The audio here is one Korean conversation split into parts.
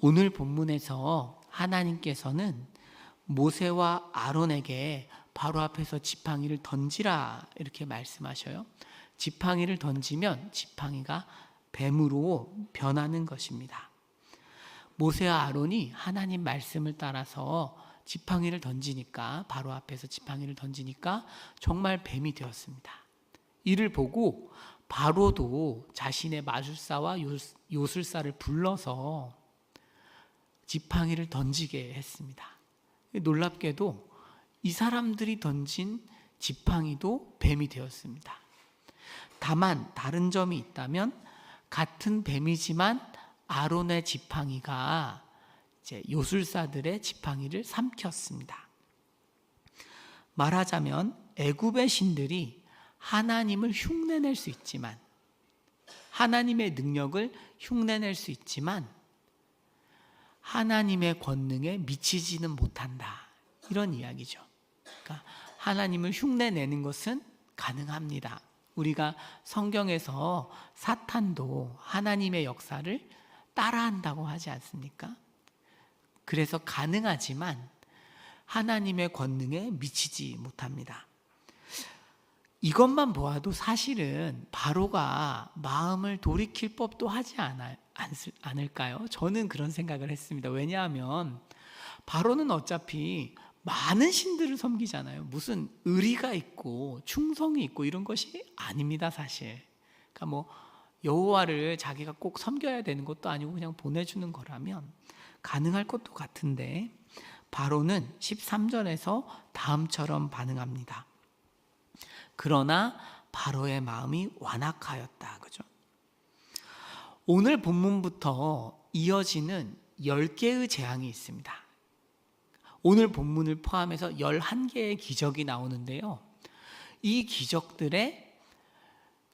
오늘 본문에서 하나님께서는 모세와 아론에게 바로 앞에서 지팡이를 던지라 이렇게 말씀하셔요. 지팡이를 던지면 지팡이가 뱀으로 변하는 것입니다. 모세와 아론이 하나님 말씀을 따라서 지팡이를 던지니까, 바로 앞에서 지팡이를 던지니까 정말 뱀이 되었습니다. 이를 보고 바로도 자신의 마술사와 요술사를 불러서 지팡이를 던지게 했습니다. 놀랍게도 이 사람들이 던진 지팡이도 뱀이 되었습니다. 다만 다른 점이 있다면, 같은 뱀이지만 아론의 지팡이가 이제 요술사들의 지팡이를 삼켰습니다. 말하자면 애굽의 신들이 하나님을 흉내낼 수 있지만, 하나님의 능력을 흉내낼 수 있지만 하나님의 권능에 미치지는 못한다, 이런 이야기죠. 그러니까 하나님을 흉내내는 것은 가능합니다. 우리가 성경에서 사탄도 하나님의 역사를 따라한다고 하지 않습니까? 그래서 가능하지만 하나님의 권능에 미치지 못합니다. 이것만 보아도 사실은 바로가 마음을 돌이킬 법도 하지 않을까요? 저는 그런 생각을 했습니다. 왜냐하면 바로는 어차피 많은 신들을 섬기잖아요. 무슨 의리가 있고 충성이 있고 이런 것이 아닙니다, 사실. 그러니까 뭐 여호와를 자기가 꼭 섬겨야 되는 것도 아니고 그냥 보내주는 거라면 가능할 것도 같은데, 바로는 13절에서 다음처럼 반응합니다. 그러나 바로의 마음이 완악하였다. 그죠? 오늘 본문부터 이어지는 10개의 재앙이 있습니다. 오늘 본문을 포함해서 11개의 기적이 나오는데요. 이 기적들의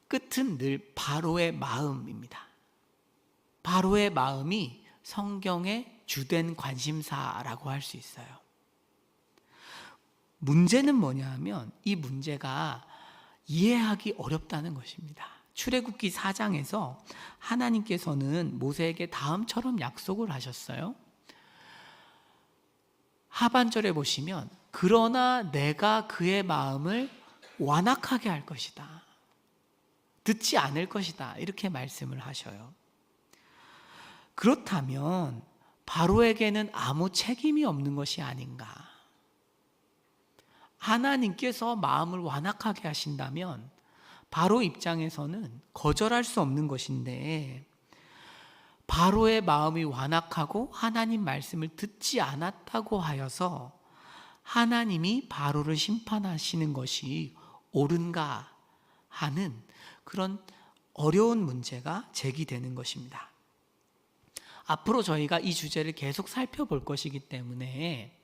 끝은 늘 바로의 마음입니다. 바로의 마음이 성경의 주된 관심사라고 할 수 있어요. 문제는 뭐냐 하면, 이 문제가 이해하기 어렵다는 것입니다. 출애굽기 4장에서 하나님께서는 모세에게 다음처럼 약속을 하셨어요. 하반절에 보시면 그러나 내가 그의 마음을 완악하게 할 것이다, 듣지 않을 것이다, 이렇게 말씀을 하셔요. 그렇다면 바로에게는 아무 책임이 없는 것이 아닌가? 하나님께서 마음을 완악하게 하신다면 바로 입장에서는 거절할 수 없는 것인데, 바로의 마음이 완악하고 하나님 말씀을 듣지 않았다고 하여서 하나님이 바로를 심판하시는 것이 옳은가 하는 그런 어려운 문제가 제기되는 것입니다. 앞으로 저희가 이 주제를 계속 살펴볼 것이기 때문에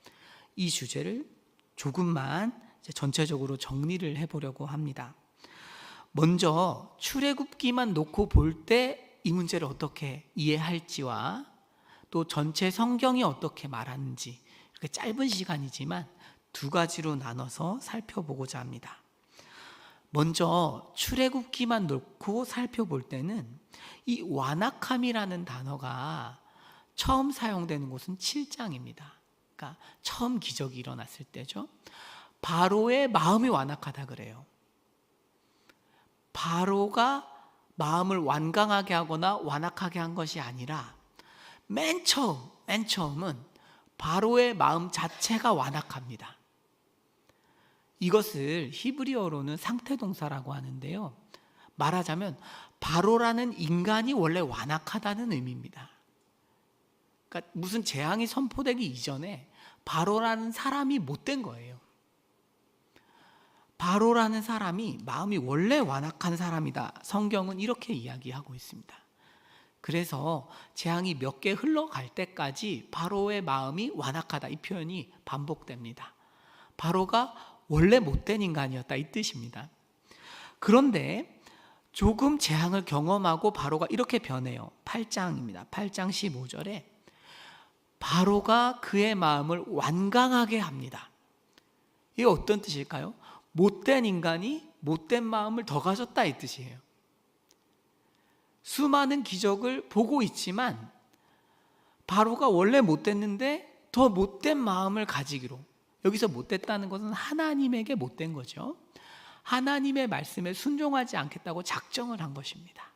이 주제를 조금만 전체적으로 정리를 해보려고 합니다. 먼저 출애굽기만 놓고 볼 때 이 문제를 어떻게 이해할지와 또 전체 성경이 어떻게 말하는지, 이렇게 짧은 시간이지만 두 가지로 나눠서 살펴보고자 합니다. 먼저 출애굽기만 놓고 살펴볼 때는 이 완악함이라는 단어가 처음 사용되는 곳은 7장입니다. 그러니까 처음 기적이 일어났을 때죠. 바로의 마음이 완악하다 그래요. 바로가 마음을 완강하게 하거나 완악하게 한 것이 아니라 맨 처음은 바로의 마음 자체가 완악합니다. 이것을 히브리어로는 상태동사라고 하는데요. 말하자면 바로라는 인간이 원래 완악하다는 의미입니다. 그러니까 무슨 재앙이 선포되기 이전에 바로라는 사람이 못된 거예요. 바로라는 사람이 마음이 원래 완악한 사람이다, 성경은 이렇게 이야기하고 있습니다. 그래서 재앙이 몇 개 흘러갈 때까지 바로의 마음이 완악하다, 이 표현이 반복됩니다. 바로가 원래 못된 인간이었다, 이 뜻입니다. 그런데 조금 재앙을 경험하고 바로가 이렇게 변해요. 8장입니다. 8장 15절에 바로가 그의 마음을 완강하게 합니다. 이게 어떤 뜻일까요? 못된 인간이 못된 마음을 더 가졌다, 이 뜻이에요. 수많은 기적을 보고 있지만 바로가 원래 못됐는데 더 못된 마음을 가지기로, 여기서 못됐다는 것은 하나님에게 못된 거죠. 하나님의 말씀에 순종하지 않겠다고 작정을 한 것입니다.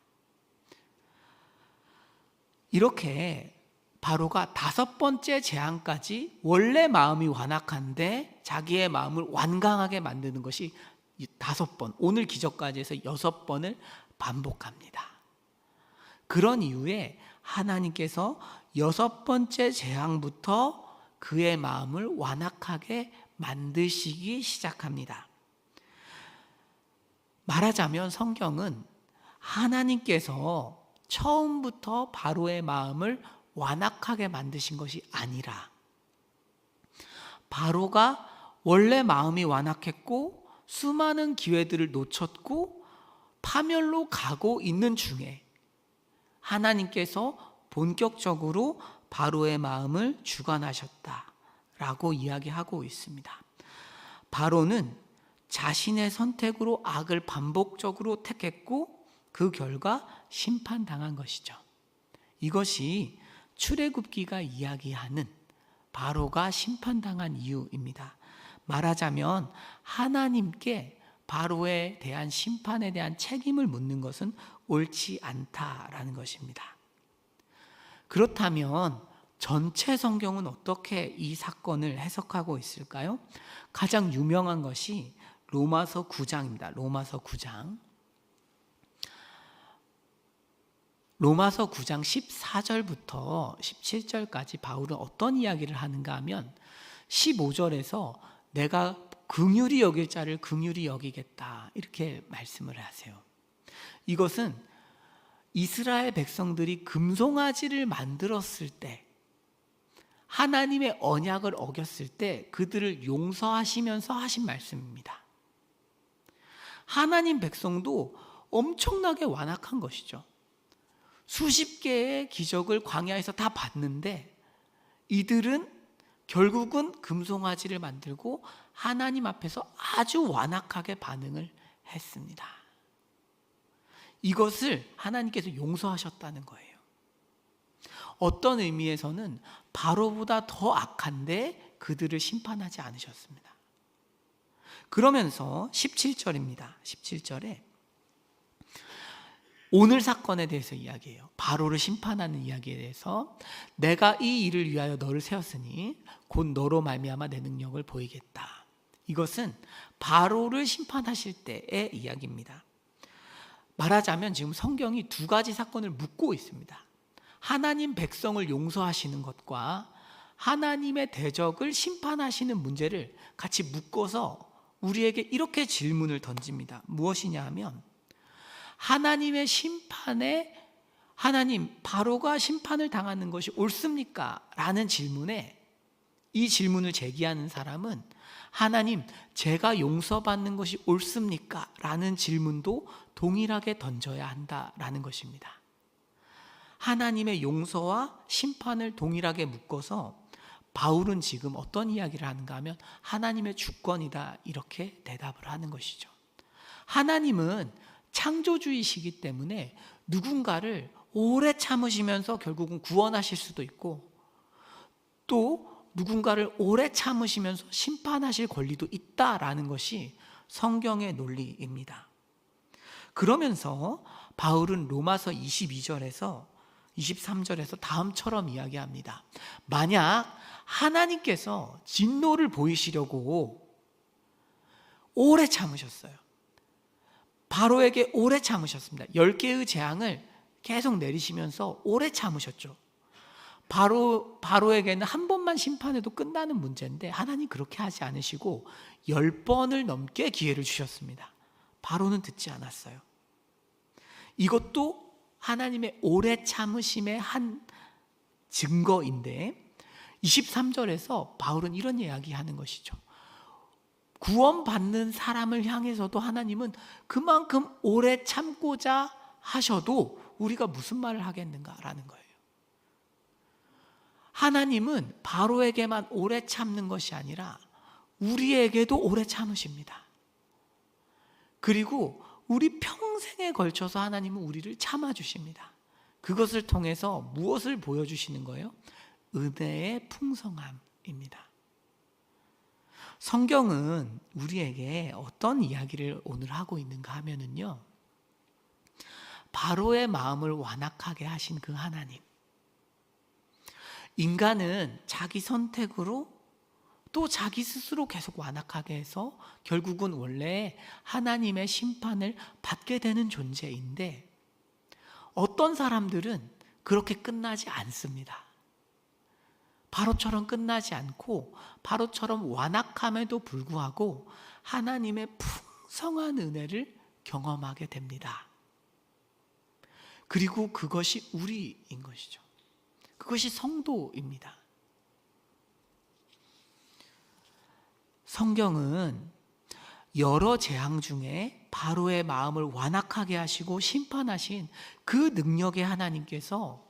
이렇게 바로가 5번째 재앙까지 원래 마음이 완악한데 자기의 마음을 완강하게 만드는 것이 5번, 오늘 기적까지 해서 6번을 반복합니다. 그런 이후에 하나님께서 6번째 재앙부터 그의 마음을 완악하게 만드시기 시작합니다. 말하자면 성경은 하나님께서 처음부터 바로의 마음을 완악하게 만드신 것이 아니라, 바로가 원래 마음이 완악했고 수많은 기회들을 놓쳤고 파멸로 가고 있는 중에 하나님께서 본격적으로 바로의 마음을 주관하셨다라고 이야기하고 있습니다. 바로는 자신의 선택으로 악을 반복적으로 택했고 그 결과 심판당한 것이죠. 이것이 출애굽기가 이야기하는 바로가 심판당한 이유입니다. 말하자면 하나님께 바로에 대한 심판에 대한 책임을 묻는 것은 옳지 않다라는 것입니다. 그렇다면 전체 성경은 어떻게 이 사건을 해석하고 있을까요? 가장 유명한 것이 로마서 9장입니다. 로마서 9장. 로마서 9장 14절부터 17절까지 바울은 어떤 이야기를 하는가 하면 15절에서 내가 긍휼히 여길 자를 긍휼히 여기겠다 이렇게 말씀을 하세요. 이것은 이스라엘 백성들이 금송아지를 만들었을 때, 하나님의 언약을 어겼을 때 그들을 용서하시면서 하신 말씀입니다. 하나님 백성도 엄청나게 완악한 것이죠. 수십 개의 기적을 광야에서 다 봤는데 이들은 결국은 금송아지를 만들고 하나님 앞에서 아주 완악하게 반응을 했습니다. 이것을 하나님께서 용서하셨다는 거예요. 어떤 의미에서는 바로보다 더 악한데 그들을 심판하지 않으셨습니다. 그러면서 17절입니다. 17절에 오늘 사건에 대해서 이야기해요. 바로를 심판하는 이야기에 대해서 내가 이 일을 위하여 너를 세웠으니 곧 너로 말미암아 내 능력을 보이겠다. 이것은 바로를 심판하실 때의 이야기입니다. 말하자면 지금 성경이 2가지 사건을 묶고 있습니다. 하나님 백성을 용서하시는 것과 하나님의 대적을 심판하시는 문제를 같이 묶어서 우리에게 이렇게 질문을 던집니다. 무엇이냐 하면, 하나님의 심판에, 하나님 바로가 심판을 당하는 것이 옳습니까? 라는 질문에, 이 질문을 제기하는 사람은 하나님 제가 용서받는 것이 옳습니까? 라는 질문도 동일하게 던져야 한다라는 것입니다. 하나님의 용서와 심판을 동일하게 묶어서 바울은 지금 어떤 이야기를 하는가 하면 하나님의 주권이다 이렇게 대답을 하는 것이죠. 하나님은 창조주이시기 때문에 누군가를 오래 참으시면서 결국은 구원하실 수도 있고, 또 누군가를 오래 참으시면서 심판하실 권리도 있다라는 것이 성경의 논리입니다. 그러면서 바울은 로마서 22절에서 23절에서 다음처럼 이야기합니다. 만약 하나님께서 진노를 보이시려고 오래 참으셨어요. 바로에게 오래 참으셨습니다. 10개의 재앙을 계속 내리시면서 오래 참으셨죠. 바로에게는 한 번만 심판해도 끝나는 문제인데 하나님 그렇게 하지 않으시고 10번을 넘게 기회를 주셨습니다. 바로는 듣지 않았어요. 이것도 하나님의 오래 참으심의 한 증거인데 23절에서 바울은 이런 이야기하는 것이죠. 구원받는 사람을 향해서도 하나님은 그만큼 오래 참고자 하셔도 우리가 무슨 말을 하겠는가라는 거예요. 하나님은 바로에게만 오래 참는 것이 아니라 우리에게도 오래 참으십니다. 그리고 우리 평생에 걸쳐서 하나님은 우리를 참아주십니다. 그것을 통해서 무엇을 보여주시는 거예요? 은혜의 풍성함입니다. 성경은 우리에게 어떤 이야기를 오늘 하고 있는가 하면은요, 바로의 마음을 완악하게 하신 그 하나님, 인간은 자기 선택으로 또 자기 스스로 계속 완악하게 해서 결국은 원래 하나님의 심판을 받게 되는 존재인데, 어떤 사람들은 그렇게 끝나지 않습니다. 바로처럼 끝나지 않고 바로처럼 완악함에도 불구하고 하나님의 풍성한 은혜를 경험하게 됩니다. 그리고 그것이 우리인 것이죠. 그것이 성도입니다. 성경은 여러 재앙 중에 바로의 마음을 완악하게 하시고 심판하신 그 능력의 하나님께서,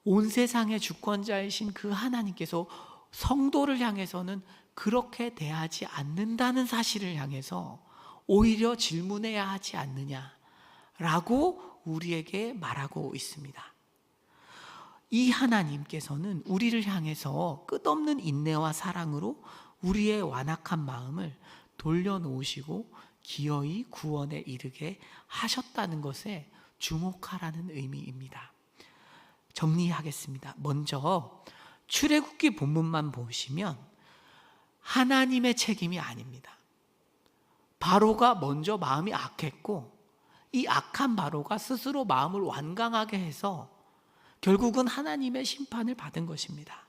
온 세상의 주권자이신 그 하나님께서 성도를 향해서는 그렇게 대하지 않는다는 사실을 향해서 오히려 질문해야 하지 않느냐라고 우리에게 말하고 있습니다. 이 하나님께서는 우리를 향해서 끝없는 인내와 사랑으로 우리의 완악한 마음을 돌려놓으시고 기어이 구원에 이르게 하셨다는 것에 주목하라는 의미입니다. 정리하겠습니다. 먼저 출애굽기 본문만 보시면 하나님의 책임이 아닙니다. 바로가 먼저 마음이 악했고, 이 악한 바로가 스스로 마음을 완강하게 해서 결국은 하나님의 심판을 받은 것입니다.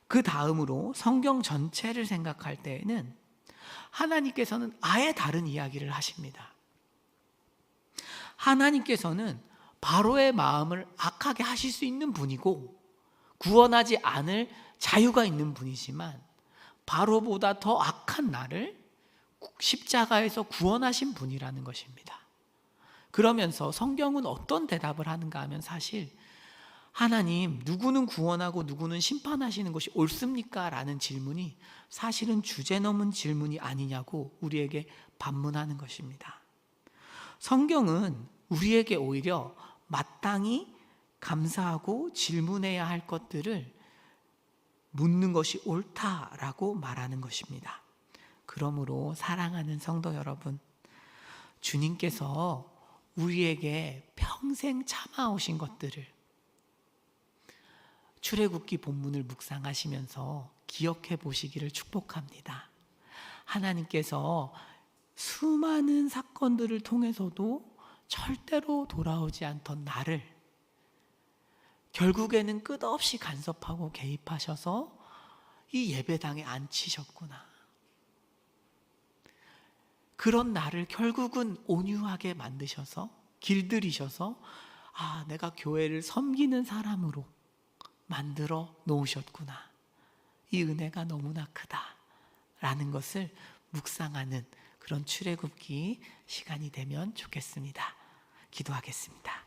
그 다음으로 성경 전체를 생각할 때에는 하나님께서는 아예 다른 이야기를 하십니다. 하나님께서는 바로의 마음을 악하게 하실 수 있는 분이고 구원하지 않을 자유가 있는 분이지만, 바로보다 더 악한 나를 십자가에서 구원하신 분이라는 것입니다. 그러면서 성경은 어떤 대답을 하는가 하면, 사실 하나님, 누구는 구원하고 누구는 심판하시는 것이 옳습니까? 라는 질문이 사실은 주제 넘은 질문이 아니냐고 우리에게 반문하는 것입니다. 성경은 우리에게 오히려 마땅히 감사하고 질문해야 할 것들을 묻는 것이 옳다라고 말하는 것입니다. 그러므로 사랑하는 성도 여러분, 주님께서 우리에게 평생 참아오신 것들을 출애굽기 본문을 묵상하시면서 기억해 보시기를 축복합니다. 하나님께서 수많은 사건들을 통해서도 절대로 돌아오지 않던 나를 결국에는 끝없이 간섭하고 개입하셔서 이 예배당에 앉히셨구나. 그런 나를 결국은 온유하게 만드셔서 길들이셔서, 내가 교회를 섬기는 사람으로 만들어 놓으셨구나. 이 은혜가 너무나 크다라는 것을 묵상하는 그런 출애굽기 시간이 되면 좋겠습니다. 기도하겠습니다.